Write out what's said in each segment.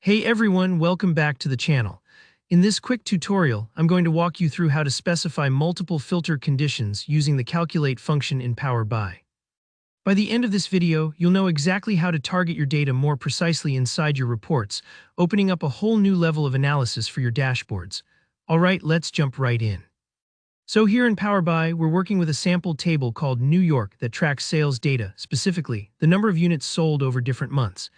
Hey everyone, welcome back to the channel. In this quick tutorial, I'm going to walk you through how to specify multiple filter conditions using the Calculate function in Power BI. By the end of this video, you'll know exactly how to target your data more precisely inside your reports, opening up a whole new level of analysis for your dashboards. Alright, let's jump right in. So here in Power BI, we're working with a sample table called New York that tracks sales data, specifically the number of units sold over different months.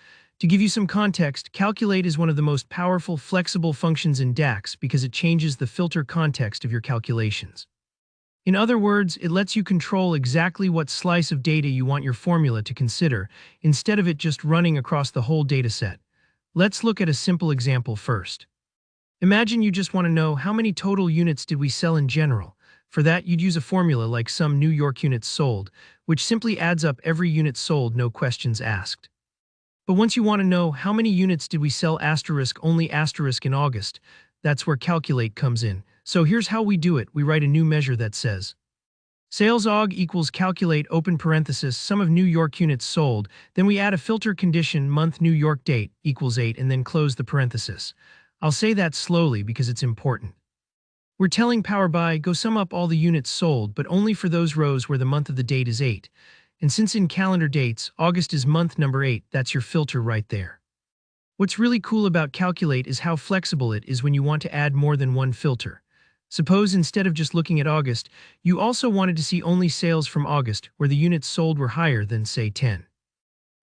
To give you some context, Calculate is one of the most powerful, flexible functions in DAX because it changes the filter context of your calculations. In other words, it lets you control exactly what slice of data you want your formula to consider, instead of it just running across the whole dataset. Let's look at a simple example first. Imagine you just want to know how many total units did we sell in general. For that, you'd use a formula like sum New York units sold, which simply adds up every unit sold, no questions asked. But once you want to know how many units did we sell only in August, that's where Calculate comes in. So here's how we do it. We write a new measure that says sales aug equals calculate open parenthesis sum of New York units sold, then we add a filter condition month New York date equals 8 and then close the parenthesis. I'll say that slowly because it's important. We're telling Power BI go sum up all the units sold, but only for those rows where the month of the date is 8. And since in calendar dates, August is month number 8, that's your filter right there. What's really cool about Calculate is how flexible it is when you want to add more than one filter. Suppose instead of just looking at August, you also wanted to see only sales from August where the units sold were higher than, say, 10.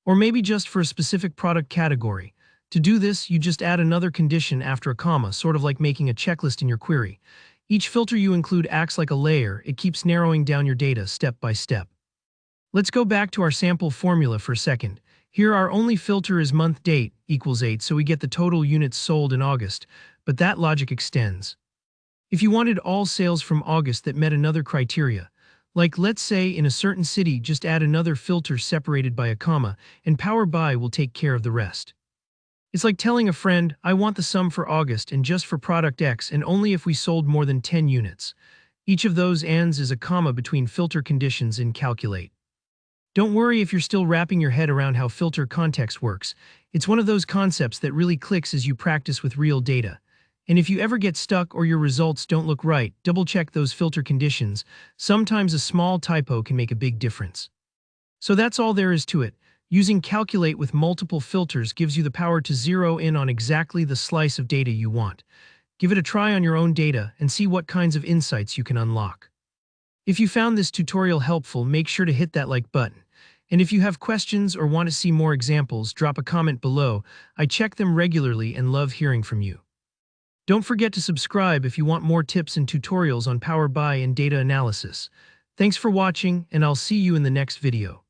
Or maybe just for a specific product category. To do this, you just add another condition after a comma, sort of like making a checklist in your query. Each filter you include acts like a layer. It keeps narrowing down your data step by step. Let's go back to our sample formula for a second. Here our only filter is month date equals 8, so we get the total units sold in August, but that logic extends. If you wanted all sales from August that met another criteria, like let's say in a certain city, just add another filter separated by a comma, and Power BI will take care of the rest. It's like telling a friend, I want the sum for August and just for product X and only if we sold more than 10 units. Each of those ands is a comma between filter conditions in Calculate. Don't worry if you're still wrapping your head around how filter context works. It's one of those concepts that really clicks as you practice with real data. And if you ever get stuck or your results don't look right, double-check those filter conditions. Sometimes a small typo can make a big difference. So that's all there is to it. Using Calculate with multiple filters gives you the power to zero in on exactly the slice of data you want. Give it a try on your own data and see what kinds of insights you can unlock. If you found this tutorial helpful, make sure to hit that like button. And if you have questions or want to see more examples, drop a comment below. I check them regularly and love hearing from you. Don't forget to subscribe if you want more tips and tutorials on Power BI and data analysis. Thanks for watching, and I'll see you in the next video.